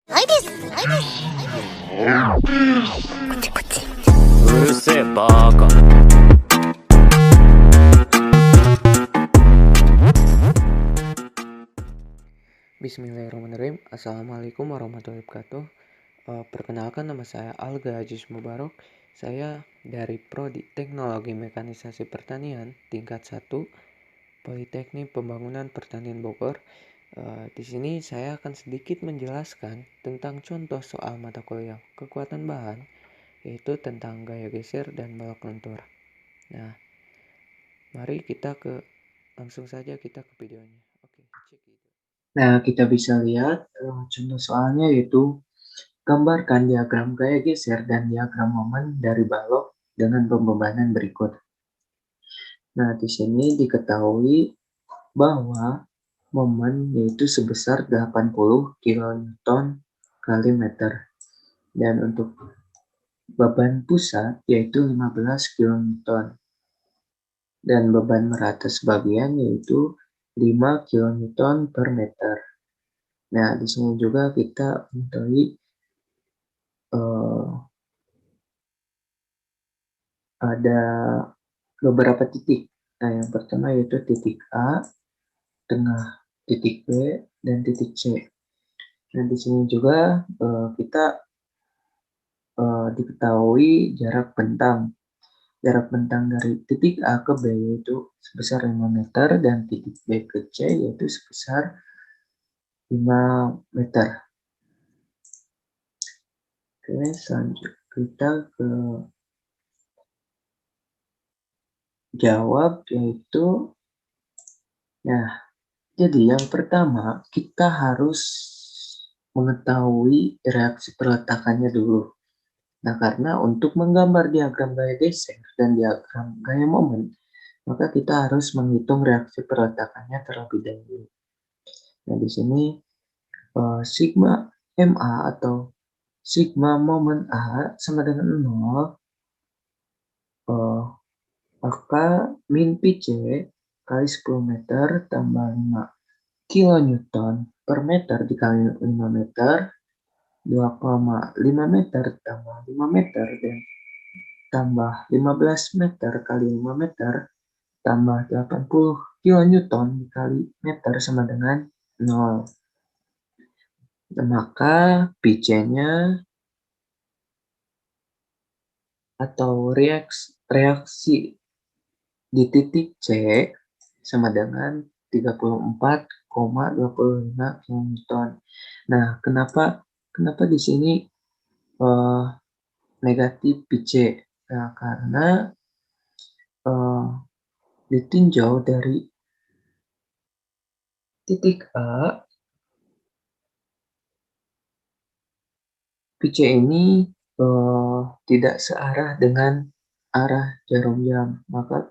はいです。はいです。こっちこっち。うるせえバーカ。Bismillahirrahmanirrahim. Assalamualaikum warahmatullahi wabarakatuh. Perkenalkan, nama saya Alga Ajis Mubarok. Saya dari Prodi Teknologi Mekanisasi Pertanian tingkat 1 Politeknik Pembangunan Pertanian Bogor. Di sini saya akan sedikit menjelaskan tentang contoh soal mata kuliah kekuatan bahan, yaitu tentang gaya geser dan balok lentur. Nah, mari langsung saja kita ke videonya. Oke, cek itu. Nah, kita bisa lihat contoh soalnya yaitu gambarkan diagram gaya geser dan diagram momen dari balok dengan pembebanan berikut. Nah, di sini diketahui bahwa momen yaitu sebesar 80 kN kali meter. Dan untuk beban pusat yaitu 15 kN. Dan beban merata sebagian yaitu 5 kN per meter. Nah, di sini juga kita mengetahui ada beberapa titik. Nah, yang pertama yaitu titik A, tengah titik B, dan titik C. Nah, di sini juga kita diketahui jarak bentang. Jarak bentang dari titik A ke B yaitu sebesar 5 meter dan titik B ke C yaitu sebesar 5 meter. Oke, selanjutnya kita ke jawab yaitu, nah, jadi yang pertama kita harus mengetahui reaksi peletakannya dulu. Nah, karena untuk menggambar diagram gaya geser dan diagram gaya momen, maka kita harus menghitung reaksi peletakannya terlebih dahulu. Nah, di sini sigma MA atau sigma momen A sama dengan 0, maka min PC kali 10 meter tambah 5 kilonewton per meter dikali 5 meter, 2,5 meter tambah 5 meter dan tambah 15 meter kali 5 meter tambah 80 kilonewton dikali meter sama dengan 0. Maka PC-nya atau reaksi di titik C sama dengan 34,25 kilonewton. Nah, kenapa di sini negatif PC? Nah, karena ditinjau dari titik A, PC ini tidak searah dengan arah jarum jam, maka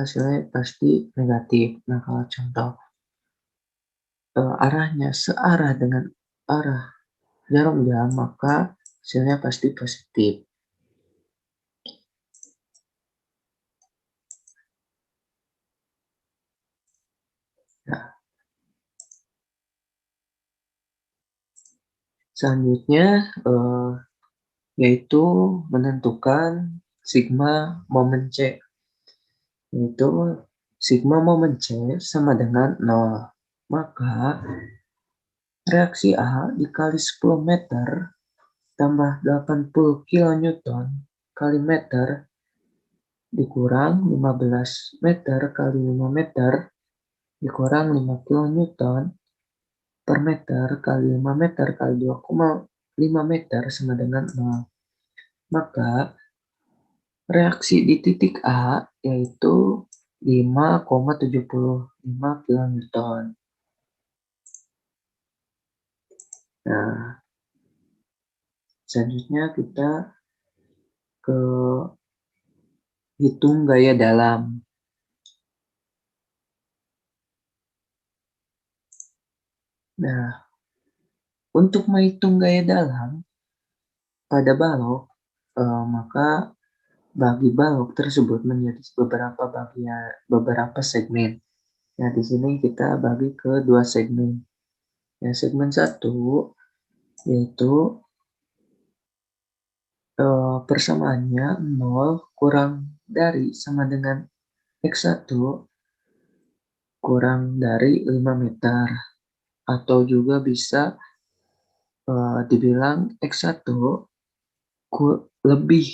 hasilnya pasti negatif. Nah, kalau contoh arahnya searah dengan arah jarum jam, maka hasilnya pasti positif. Nah, selanjutnya yaitu menentukan sigma momen C, yaitu sigma momen C sama dengan 0. Maka reaksi A dikali 10 meter tambah 80 kilonewton kali meter dikurang 15 meter kali 5 meter dikurang 5 kilonewton per meter kali 5 meter kali 2,5 meter sama dengan 0. Maka reaksi di titik A yaitu 5,75 kilonewton. Nah, selanjutnya kita ke hitung gaya dalam. Nah, untuk menghitung gaya dalam pada balok, maka bagi balok tersebut menjadi beberapa segmen. Nah, di sini kita bagi ke 2 segmen. Nah, segmen 1 yaitu persamaannya 0 kurang dari sama dengan X1 kurang dari 5 meter. Atau juga bisa dibilang X1 lebih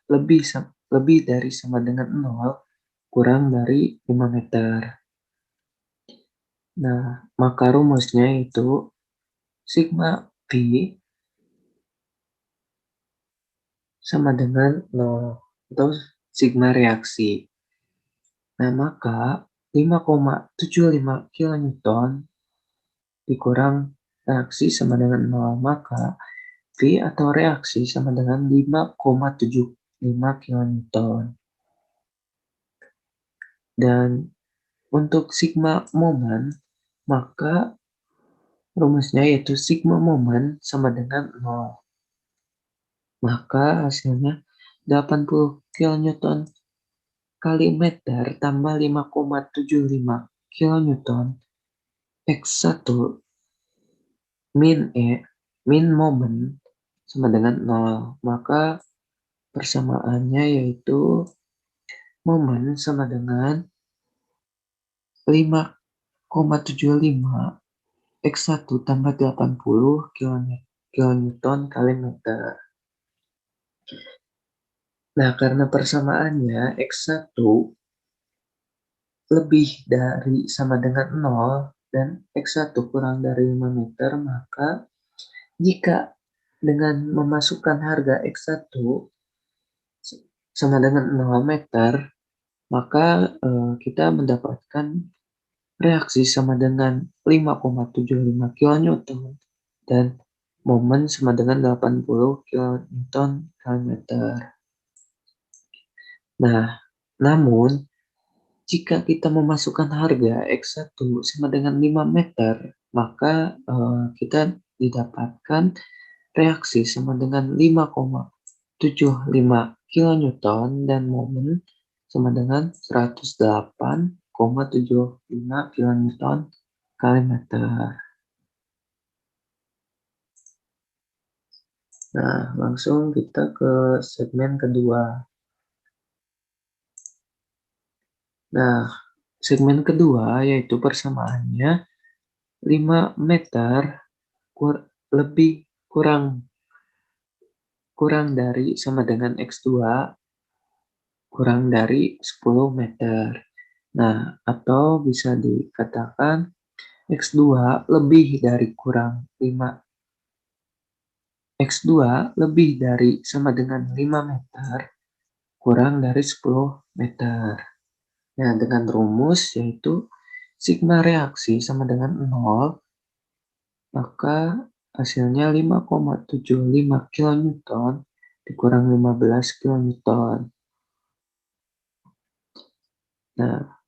lebih dari sama dengan 0 kurang dari 5 meter. Nah, maka rumusnya itu sigma V sama dengan 0 atau sigma reaksi. Nah, maka 5,75 kilonewton dikurang reaksi sama dengan 0, maka V atau reaksi sama dengan 5,75 kilonewton. Dan untuk sigma momen, maka rumusnya yaitu sigma momen sama dengan 0. Maka hasilnya 80 kilonewton kali meter tambah 5,75 kilonewton X1 min momen sama dengan 0. Maka persamaannya yaitu momen sama dengan 5,75 X1 tambah 80 kilonewton kali meter. Nah, karena persamaannya X1 lebih dari sama dengan 0 dan X1 kurang dari 5 meter, maka jika dengan memasukkan harga X1 sama dengan 0 meter, maka kita mendapatkan reaksi sama dengan 5,75 kilonewton dan momen sama dengan 80 kilonewton kali meter. Nah, namun jika kita memasukkan harga X1 sama dengan 5 meter, maka kita didapatkan reaksi sama dengan 5,75 kilonewton dan momen sama dengan 108,75 kilonewton kali meter. Nah, langsung kita ke segmen kedua. Nah, segmen kedua yaitu persamaannya 5 meter lebih kurang dari sama dengan X2 kurang dari 10 meter. Nah, atau bisa dikatakan X2 lebih dari kurang 5 X2 lebih dari sama dengan 5 meter kurang dari 10 meter. Nah, dengan rumus yaitu sigma reaksi sama dengan 0, maka hasilnya 5,75 kilonewton dikurang 15 kilonewton. Nah,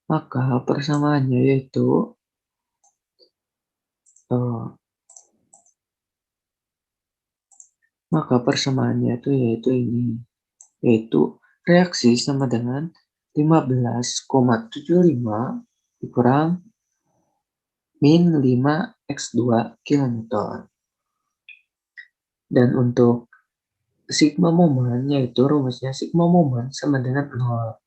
maka persamaannya yaitu yaitu reaksi sama dengan 15,75 dikurang min 5 X2 kilonewton. Dan untuk sigma momen yaitu rumusnya sigma momen sama dengan 0.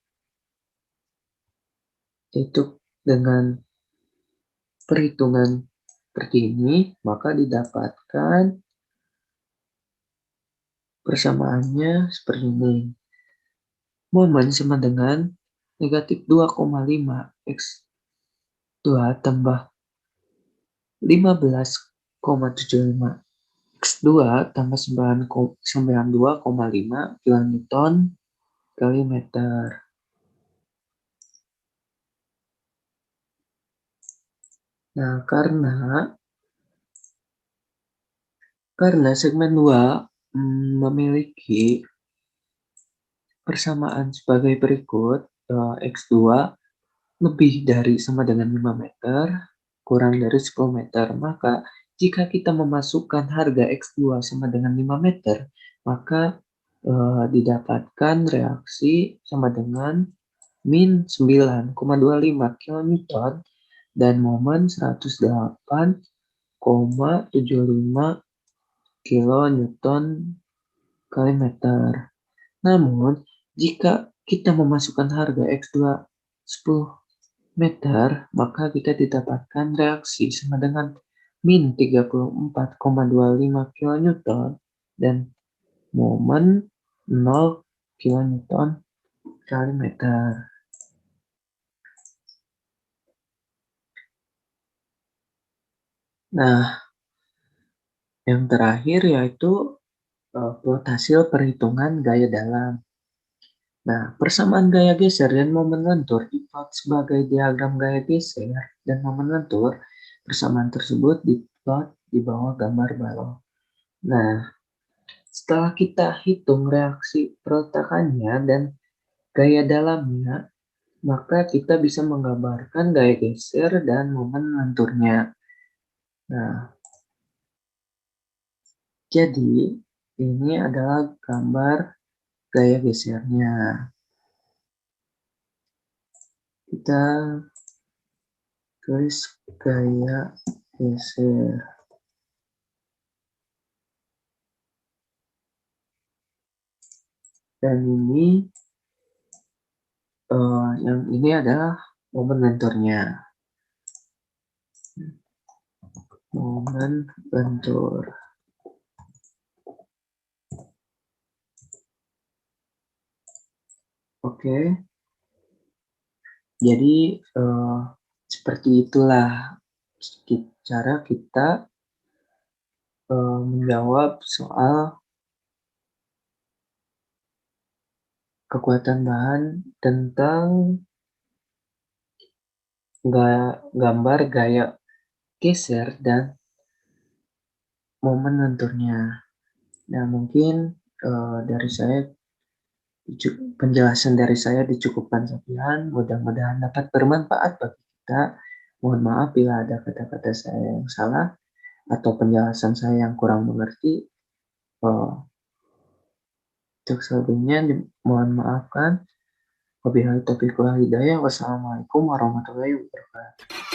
Itu dengan perhitungan seperti ini, maka didapatkan persamaannya seperti ini. Momen sama dengan negatif 2,5 X2 tambah 15,75 X2 tambah 92,5 kilonewton kali meter. Nah, karena segmen 2 memiliki persamaan sebagai berikut, X2 lebih dari sama dengan 5 meter, kurang dari 10 meter. Maka jika kita memasukkan harga X2 sama dengan 5 meter, maka didapatkan reaksi sama dengan min 9,25 kilonewton dan momen 108,75 kilonewton kali meter. Namun, jika kita memasukkan harga X2 10 meter, maka kita didapatkan reaksi sama dengan min 34,25 kilonewton dan momen 0 kilonewton kali meter. Nah, yang terakhir yaitu plot hasil perhitungan gaya dalam. Nah, persamaan gaya geser dan momen lentur diplot sebagai diagram gaya geser dan momen lentur. Persamaan tersebut diplot di bawah gambar balok. Nah, setelah kita hitung reaksi peletakannya dan gaya dalamnya, maka kita bisa menggambarkan gaya geser dan momen lenturnya. Nah, jadi ini adalah gambar gaya gesernya. Kita tulis gaya geser. Dan ini yang ini adalah momen lenturnya. Momen lentur. Oke. Jadi seperti itulah cara kita menjawab soal kekuatan bahan tentang gambar gaya geser dan momen lenturnya. Nah, mungkin dari saya penjelasan dari saya dicukupkan sekian. Mudah-mudahan dapat bermanfaat bagi kita. Mohon maaf bila ada kata-kata saya yang salah atau penjelasan saya yang kurang mengerti. Untuk selebihnya mohon maafkan. Wabillahi taufiq wal hidayah. Wassalamualaikum warahmatullahi wabarakatuh.